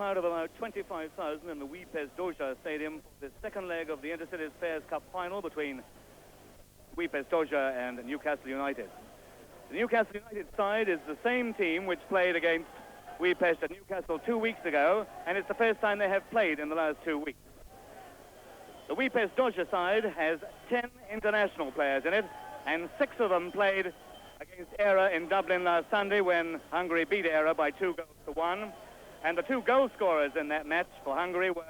crowd of about 25,000 in the Ujpest Dosza Stadium for the second leg of the Intercities Fairs Cup final between Ujpest Dosza and Newcastle United. The Newcastle United side is the same team which played against Ujpest at Newcastle 2 weeks ago, and it's the first time they have played in the last 2 weeks. The Ujpest Dosza side has 10 international players in it, and 6 of them played against Era in Dublin last Sunday when Hungary beat Era by 2-1. And the 2 goal scorers in that match for Hungary were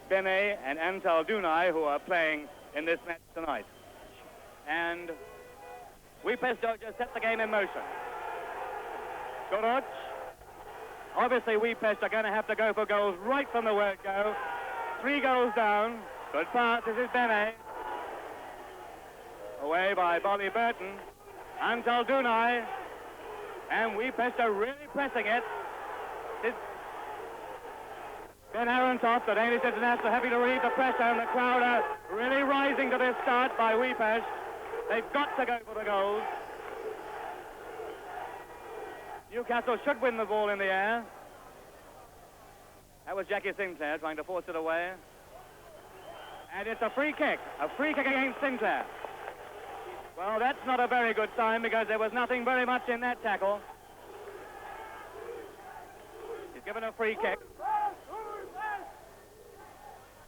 Bene and Antal Dunaj, who are playing in this match tonight. And Ujpest Dosza set the game in motion. Goroc. Obviously, Ujpest are going to have to go for goals right from the word go. 3 goals down. Good pass. This is Bene. Away by Bobby Burton. Antal Dunaj. And Ujpest are really pressing it. It's Ben Arontoft, the Danish international, happy to relieve the pressure, and the crowd are really rising to this start by Ujpest. They've got to go for the goals. Newcastle should win the ball in the air. That was Jackie Sinclair trying to force it away. And it's a free kick. A free kick against Sinclair. Well, that's not a very good sign because there was nothing very much in that tackle. He's given a free kick.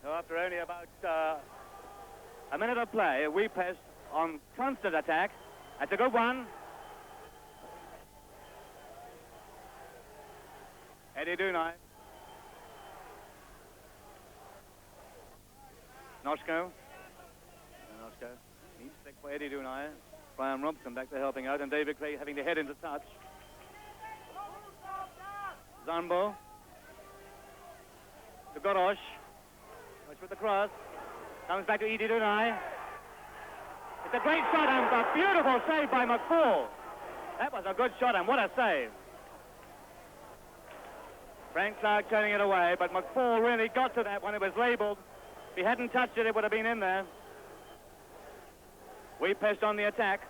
So after only about a minute of play, Ujpest on constant attack. That's a good one. Eddie Dunaj. Noshko. Noshko. Neat stick for Eddie Dunaj. Brian Robson back to helping out, and David Craig having to head into touch. Zambo. To Goroc. With the cross. Comes back to Eddie Dunaj. It's a great shot and a beautiful save by McFall. That was a good shot and what a save. Frank Clark turning it away, but McFall really got to that when it was labelled. If he hadn't touched it, it would have been in there. Ujpest on the attack.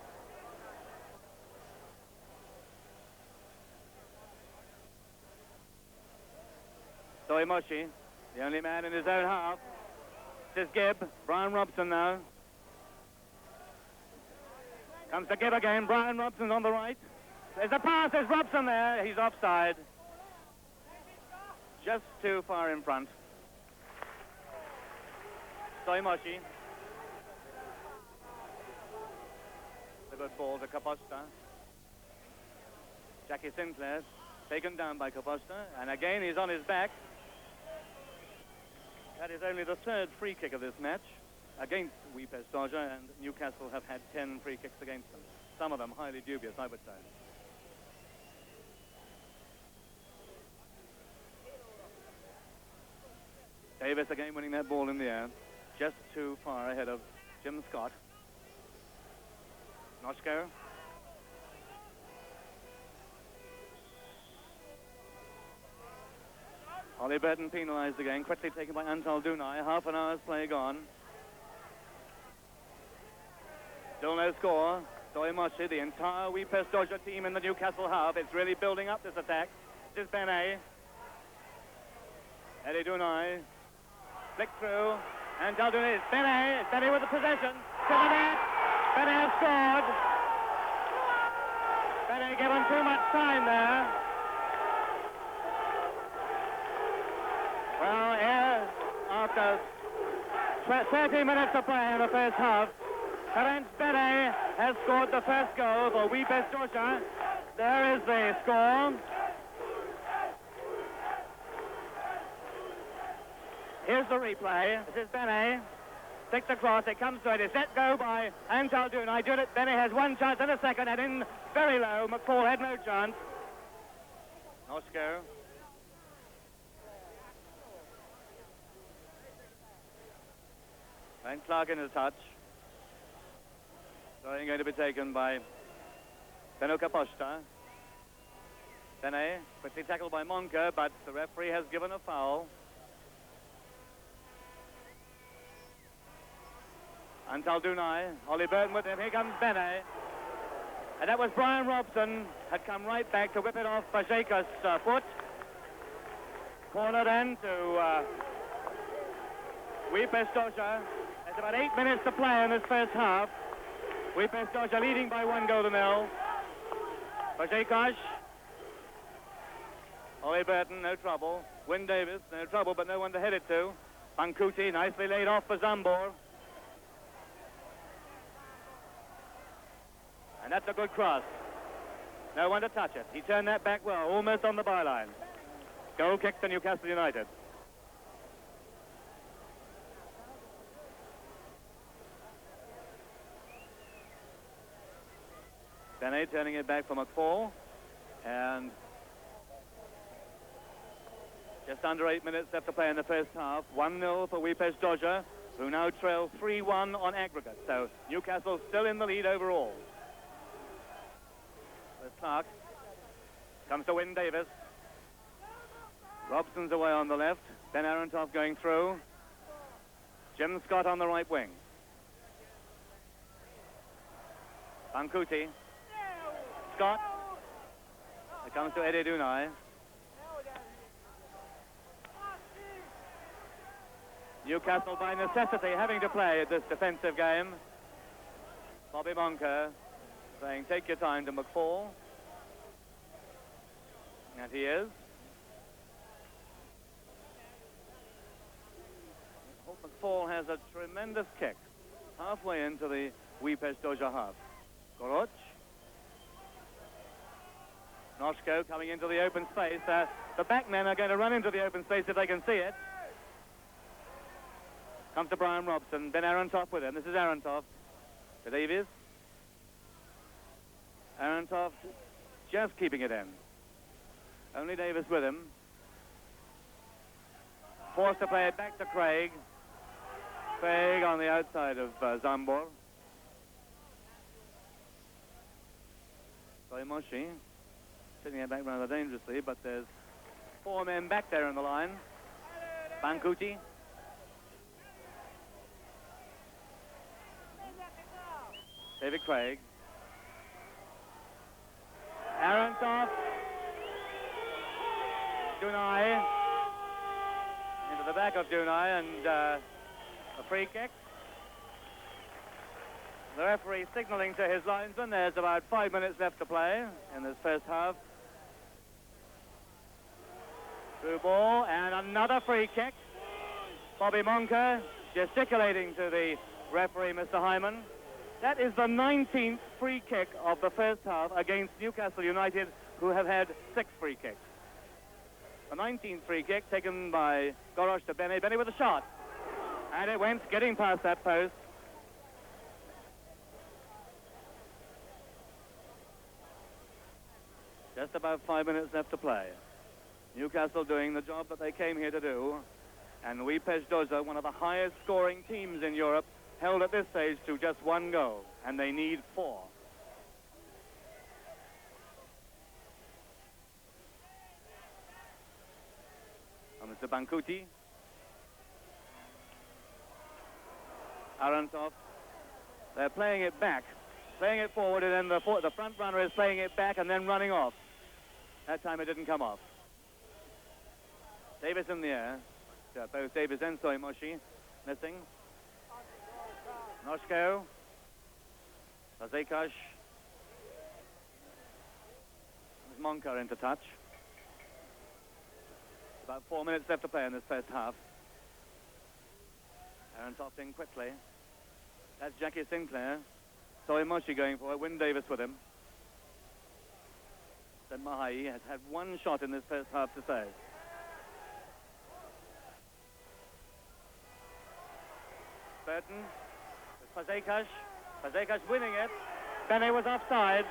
Soimoshi, the only man in his own half. This is Gibb. Brian Robson now. Comes to Gibb again. Brian Robson on the right. There's a pass. There's Robson there. He's offside. Just too far in front. Soimoshi. A good ball to Caposta. Jackie Sinclair taken down by Caposta. And again he's on his back. That is only the 3rd free kick of this match against Ujpest Dosza, and Newcastle have had 10 free kicks against them. Some of them highly dubious, I would say. Davis again winning that ball in the air, just too far ahead of Jim Scott. Noshko. Ollie Burton penalised again, quickly taken by Antal Dunaj. Half an hour's play gone. Still no score. Soimoshi, the entire Ujpest Dosza team in the Newcastle half. It's really building up this attack. This is Bene. Eddie Dunaj. Flick through. Antal Dunaj. It's Bene. It's Bene with the possession. To the net. Bene has scored. Bene given too much time there. Well, here, after 30 minutes of play in the first half, Terence Bene has scored the first goal for Ujpest Dosza. There is the score. Here's the replay. This is Bene. Sticks across. It comes to it. It's let go by Antal Dunaj. Bene has one chance and a second, and in very low. McFall had no chance. Noshko. And Clark in his touch. Throwing going to be taken by Beno Caposta. Bene, quickly tackled by Monca, but the referee has given a foul. Antal Dunaj, Ollie Burton with him. Here comes Bene. And that was Brian Robson, had come right back to whip it off Fazekas' foot. Corner then to Ujpest Dosza. There's about 8 minutes to play in this first half. Ujpest Dosza leading by 1-0. Fazekas. Ollie Burton, no trouble. Wyn Davis, no trouble, but no one to head it to. Bankuti, nicely laid off for Zambor. And that's a good cross. No one to touch it. He turned that back well, almost on the byline. Goal kick to Newcastle United. Bene turning it back for McFall. And just under 8 minutes left to play in the first half. 1-0 for Ujpest Dosza, who now trail 3-1 on aggregate. So Newcastle still in the lead overall. There's Clark. Comes to Wyn Davis. Robson's away on the left. Ben Arentoff going through. Jim Scott on the right wing. Bankuti. Scott. It comes to Eddie Dunai. Newcastle by necessity having to play this defensive game. Bobby Monker saying take your time to McFall. And he is. McFall has a tremendous kick halfway into the Ujpest Dosza half. Goroch. Noshko coming into the open space. The backmen are going to run into the open space if they can see it. Comes to Brian Robson. Ben Arentoff with him. This is Arentoff to Davies. Arentoff just keeping it in. Only Davis with him. Forced to play it back to Craig. Craig on the outside of Zambor. Soimoshi sitting it back rather dangerously, but there's 4 men back there in the line. Bankuti. David Craig. Arentoff. Dunai. Into the back of Dunai and a free kick. The referee signaling to his linesman. There's about 5 minutes left to play in this first half. Through ball and another free kick. Bobby Monker gesticulating to the referee, Mr. Hyman. That is the 19th free kick of the first half against Newcastle United, who have had 6 free kicks. The 19th free kick taken by Goroch to Bene. Bene with a shot. And it went getting past that post. Just about 5 minutes left to play. Newcastle doing the job that they came here to do. And Ujpest Dosza, one of the highest scoring teams in Europe, held at this stage to just 1 goal. And they need 4. Mr. Bankuti. Arentoff. They're playing it back. Playing it forward, and then the front runner is playing it back and then running off. That time it didn't come off. Davis in the air. Both Davis and Soimoshi missing. Noshko. Fazekas. Monker into touch. About 4 minutes left to play in this first half. Arentoff in quickly. That's Jackie Sinclair. Soimoshi going for it. Wyn Davis with him. Then Mahai has had 1 shot in this first half to save. Burton. Fazekas. Fazekas winning it. Bene was offside.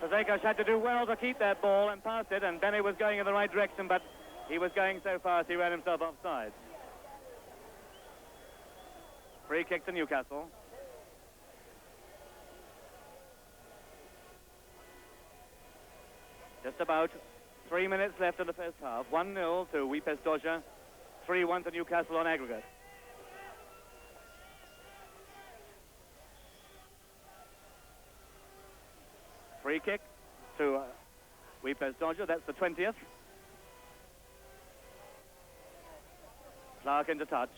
Fazekas had to do well to keep that ball and pass it, and Bene was going in the right direction, but he was going so fast he ran himself offside. Free kick to Newcastle. Just about 3 minutes left in the first half. 1-0 to Ujpest Dosza. 3-1 to Newcastle on aggregate. Free kick to Ujpest Dosza. That's the 20th. Clark into touch.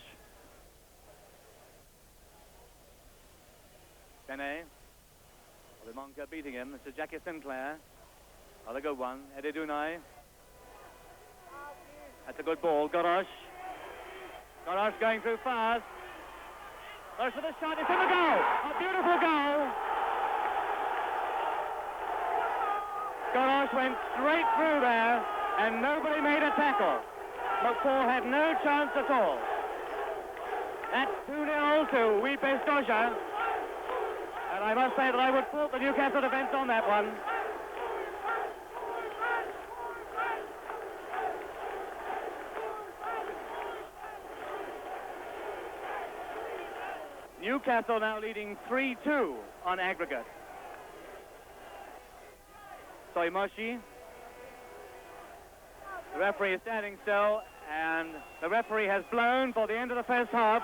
Benet. Monka beating him. This is Jackie Sinclair. Another good one. Eddie Dunai. That's a good ball. Gorosh. Gorosh going through fast. Gorosh for the shot. It's in the goal. A beautiful goal. Gorosh went straight through there, and nobody made a tackle. McFall had no chance at all. That's 2-0 to Ujpest Dosza. And I must say that I would fault the Newcastle defence on that one. Newcastle now leading 3-2 on aggregate. Soimoshi. The referee is standing still, and the referee has blown for the end of the first half.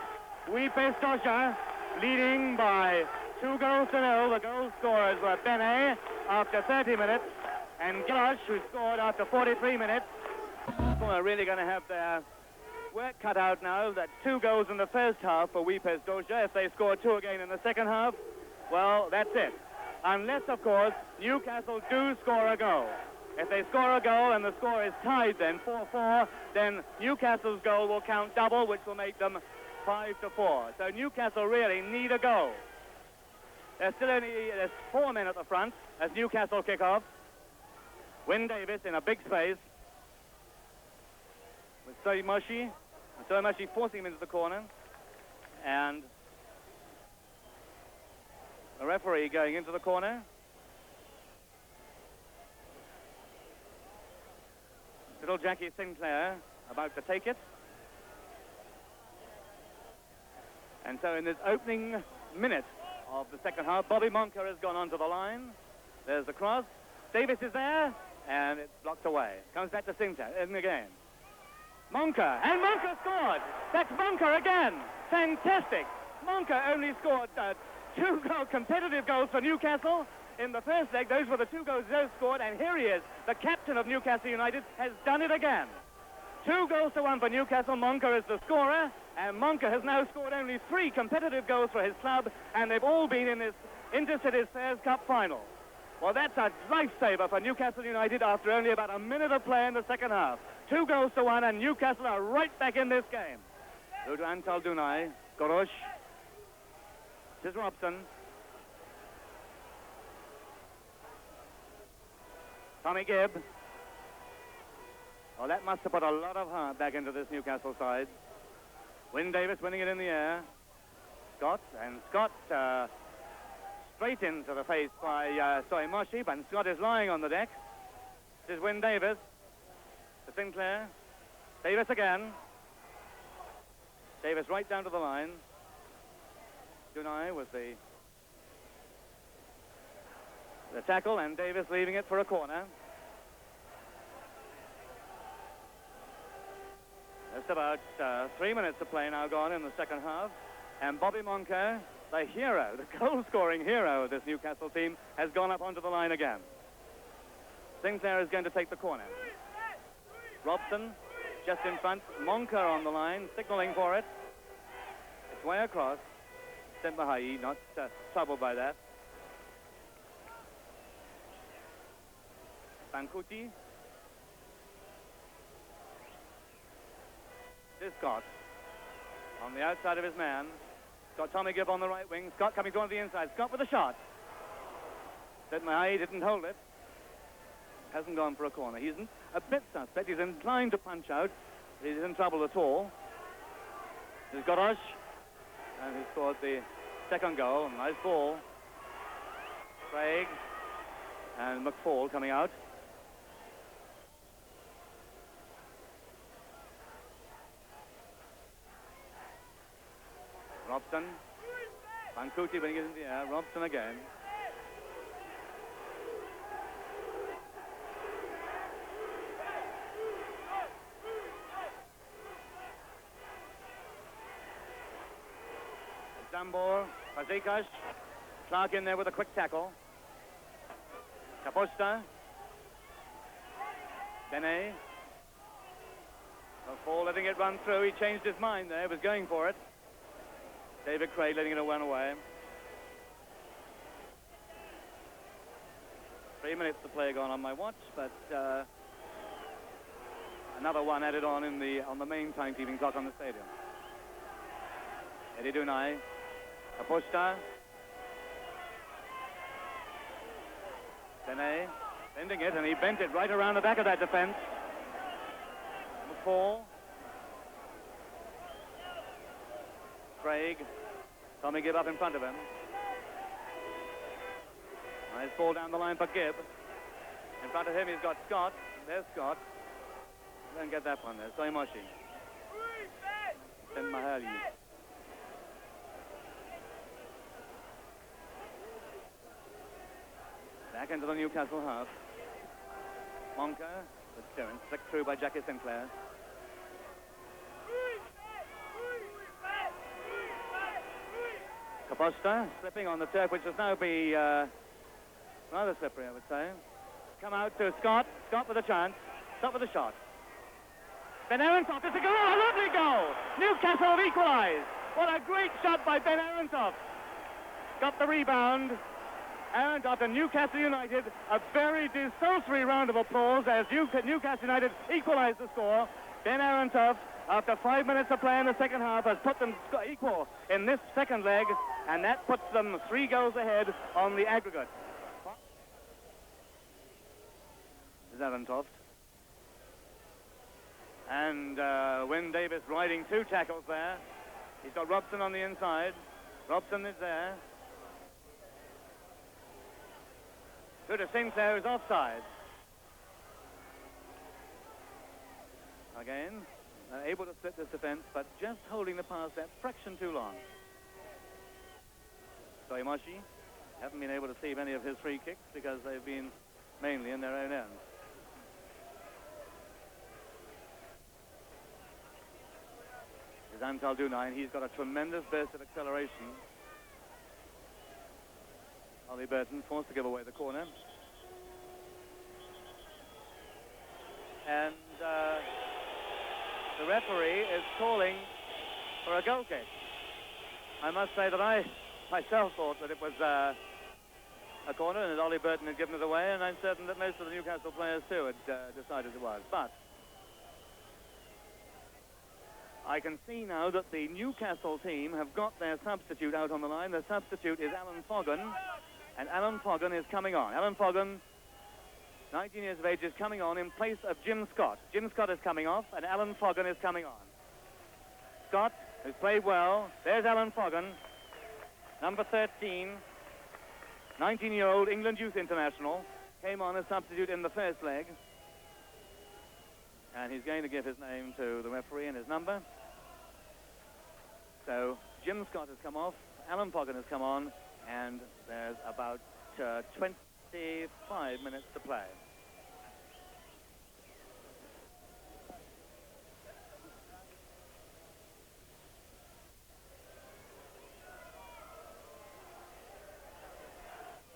Ujpest Dosza leading by 2-0. The goal scorers were Benet after 30 minutes and Gorosh, who scored after 43 minutes. Are really going to have their work cut out now. That's 2 goals in the first half for Ujpest Dosza. If they score 2 again in the second half, well, that's it. Unless, of course, Newcastle do score a goal. If they score a goal and the score is tied then, 4-4, then Newcastle's goal will count double, which will make them 5-4. So Newcastle really need a goal. There's 4 men at the front as Newcastle kick off. Wyn Davis in a big space with Soimoshi. Soimoshi forcing him into the corner. And the referee going into the corner. Little Jackie Sinclair about to take it. And so in this opening minute of the second half, Bobby Monka has gone onto the line. There's the cross. Davis is there, and it's blocked away. Comes back to Sinclair in again. Monka, and Monka scored. That's Monka again. Fantastic. Monka only scored 2 competitive goals for Newcastle. In the first leg, those were the 2 goals they scored, and here he is. The captain of Newcastle United has done it again. 2 goals to 1 for Newcastle. Monka is the scorer, and Monka has now scored only 3 competitive goals for his club, and they've all been in this Intercities Fairs Cup final. Well, that's a lifesaver for Newcastle United after only about a minute of play in the second half. 2 goals to 1, and Newcastle are right back in this game. Go to Antal Dunai. Gorosh. This is Robson. Tommy Gibb. Oh, that must have put a lot of heart back into this Newcastle side. Wyn Davis winning it in the air. Scott straight into the face by Soimoshi, but Scott is lying on the deck. This is Wyn Davis to Sinclair. Davis again. Davis right down to the line. Dunai with the tackle, and Davis leaving it for a corner. Just about 3 minutes of play now gone in the second half, and Bobby Monka, the hero, the goal-scoring hero of this Newcastle team, has gone up onto the line again. Sinclair is going to take the corner. Robson just in front. Monka on the line, signalling for it. It's way across. Mahai not troubled by that. Bankuti. This is Scott on the outside of his man. Got Tommy Gibb on the right wing. Scott coming on the inside. Scott with a shot. Mahai didn't hold it. Hasn't gone for a corner. He's a bit suspect. He's inclined to punch out. He's in trouble at all. This is Gorosh. And he scored the second goal. Nice ball. Craig and McFall coming out. Robson. Bankuti winning it in the air. Robson again. Zambor, Fazekas. Clark in there with a quick tackle. Kaposta. Benet. Paul letting it run through. He changed his mind there. He was going for it. David Craig letting it run away. 3 minutes to play gone on my watch, but another one added on on the main timekeeping clock on the stadium. Eddie Dunai, Kaposta, Benet, bending it, and he bent it right around the back of that defense. McFall, Craig, Tommy Gibb up in front of him. Nice ball down the line for Gibb. In front of him he's got Scott. There's Scott. Don't get that one there. Soimoshi. Then Mahali. Back into the Newcastle half. Monka, the Stearns, flicked through by Jackie Sinclair. Kaposta slipping on the turf, which has now be rather slippery, I would say. Come out to Scott. Scott with a chance. Scott with a shot. Ben Arontoft is a goal. A lovely goal. Newcastle have equalised. What a great shot by Ben Arontoft. Got the rebound. Arontoft and Newcastle United, a very desultory round of applause as Newcastle United equalised the score. Ben Arontoft, after 5 minutes of play in the second half, has put them equal in this second leg, and that puts them 3 goals ahead on the aggregate. Is Arontoft. And Wyn Davis riding 2 tackles there. He's got Robson on the inside. Robson is there. Good to Sinclair, who's offside. Again, able to split this defence, but just holding the pass that fraction too long. Soimoshi haven't been able to save any of his free kicks because they've been mainly in their own end. Is Antal Dunai, and he's got a tremendous burst of acceleration. Ollie Burton forced to give away the corner. And the referee is calling for a goal kick. I must say that I myself thought that it was a corner and that Ollie Burton had given it away, and I'm certain that most of the Newcastle players too had decided it was. But I can see now that the Newcastle team have got their substitute out on the line. The substitute is Alan Foggon. And Alan Foggon is coming on. Alan Foggon, 19 years of age, is coming on in place of Jim Scott. Jim Scott is coming off, and Alan Foggon is coming on. Scott, who's played well. There's Alan Foggon, number 13, 19-year-old England Youth International. Came on as substitute in the first leg. And he's going to give his name to the referee and his number. So Jim Scott has come off, Alan Foggon has come on, and there's about 25 minutes to play.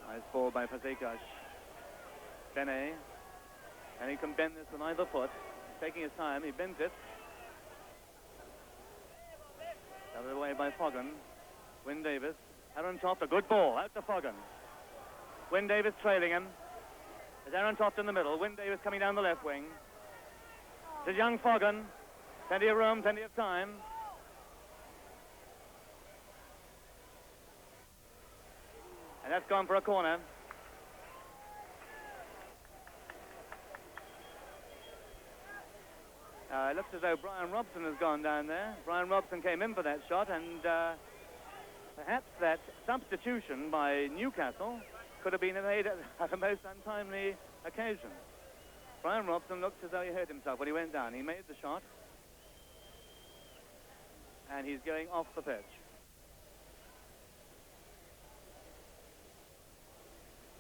Nice ball by Fazekas. Benet. And he can bend this with either foot. Taking his time, he bends it. Covered away by Foggon. Wyn Davis. Arontoft, a good ball, out to Foggon. Wyn Davis trailing him. There's Arontoft in the middle. Wyn Davis coming down the left wing. There's young Foggon. Plenty of room, plenty of time. And that's gone for a corner. It looks as though Brian Robson has gone down there. Brian Robson came in for that shot, and perhaps that substitution by Newcastle could have been made at a most untimely occasion. Brian Robson looked as though he hurt himself when he went down. He made the shot, and he's going off the pitch.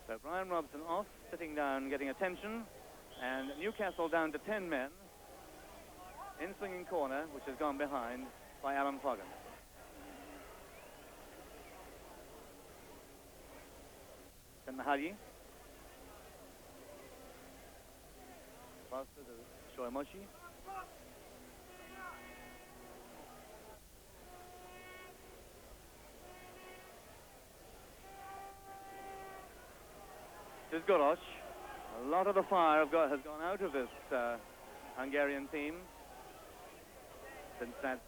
So Brian Robson off, sitting down, getting attention, and Newcastle down to 10 men. In swinging corner, which has gone behind by Alan Foggon. Then Mahali. Pass to Soimoshi. is Goros. A lot of the fire has gone out of this Hungarian team since that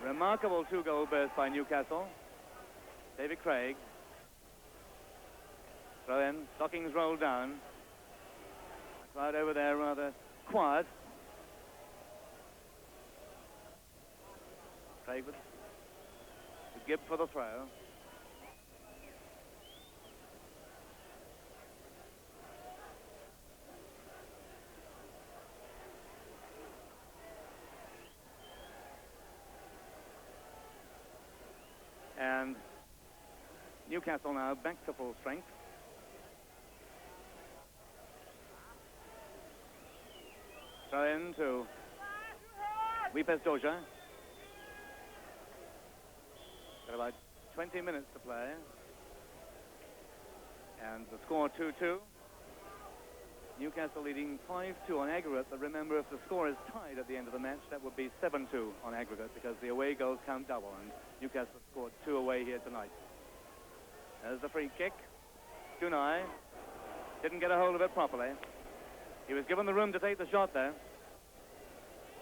remarkable 2-goal burst by Newcastle. David Craig. Throw in, stockings rolled down. The crowd over there rather quiet. Craig with Gibb for the throw. And Newcastle now back to full strength. Throw in to Ujpest Dosza. Got about 20 minutes to play. And the score 2-2. Newcastle leading 5-2 on aggregate, but remember, if the score is tied at the end of the match, that would be 7-2 on aggregate, because the away goals count double, and Newcastle scored 2 away here tonight. There's the free kick. Dunai didn't get a hold of it properly. He was given the room to take the shot there.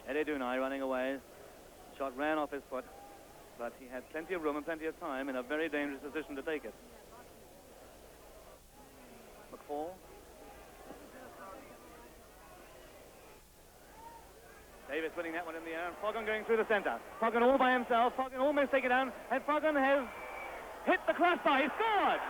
Eddie Dunai running away. Shot ran off his foot, but he had plenty of room and plenty of time in a very dangerous position to take it. McFall. Davis winning that one in the air, and Foggon going through the centre. Foggon all by himself. Foggon almost taken down, and Foggon has hit the crossbar. He scored!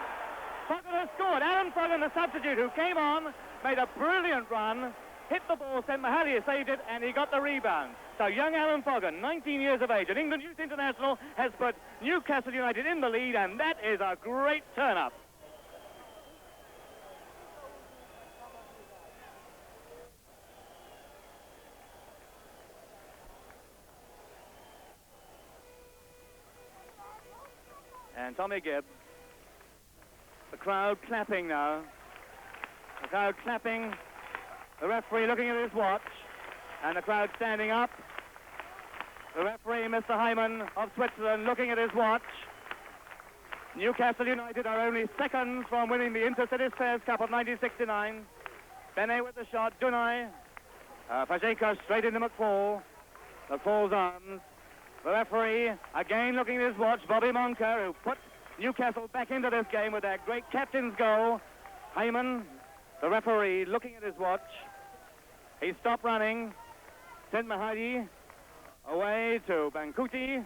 Foggon has scored. Alan Foggon, the substitute, who came on, made a brilliant run, hit the ball, St. Mahalia saved it, and he got the rebound. So young Alan Foggon, 19 years of age, an England Youth International, has put Newcastle United in the lead, and that is a great turn-up. And Tommy Gibb, the crowd clapping now. The crowd clapping, the referee looking at his watch, and the crowd standing up. The referee, Mr. Hyman of Switzerland, looking at his watch. Newcastle United are only seconds from winning the Intercities Fairs Cup of 1969. Bene with the shot, Dunai. Fajenka straight into McFall. McFall's arms. The referee, again looking at his watch, Bobby Monker, who put Newcastle back into this game with that great captain's goal. Hyman, the referee, looking at his watch. He stopped running. St. Mahadi away to Bankuti.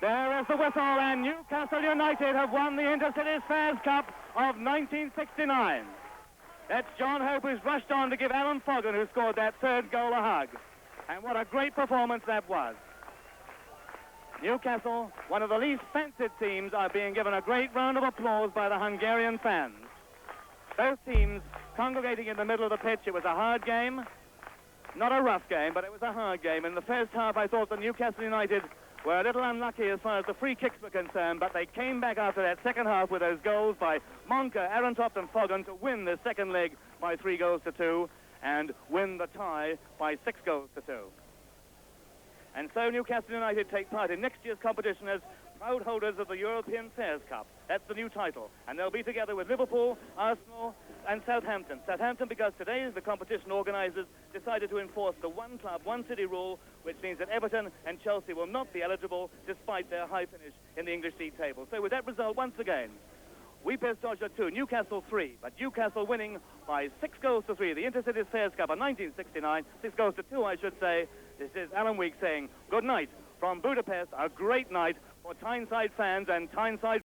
There is the whistle, and Newcastle United have won the Intercities Fairs Cup of 1969. That's John Hope, who's rushed on to give Alan Foggon, who scored that third goal, a hug. And what a great performance that was. Newcastle, one of the least fancied teams, are being given a great round of applause by the Hungarian fans. Both teams congregating in the middle of the pitch. It was a hard game. Not a rough game, but it was a hard game. In the first half, I thought that Newcastle United were a little unlucky as far as the free kicks were concerned, but they came back after that second half with those goals by Monker, Arentoft and Foggon to win the second leg by 3-2 and win the tie by 6-2. And so Newcastle United take part in next year's competition as proud holders of the European Fairs Cup. That's the new title. And they'll be together with Liverpool, Arsenal and Southampton. Southampton, because today the competition organisers decided to enforce the one club, one city rule, which means that Everton and Chelsea will not be eligible despite their high finish in the English League table. So with that result, once again, Ujpest Dosza 2, Newcastle 3, but Newcastle winning by 6-3. The Intercities Fairs Cup of 1969, 6-2, I should say. This is Alan Week saying good night from Budapest, a great night for Tyneside fans and Tyneside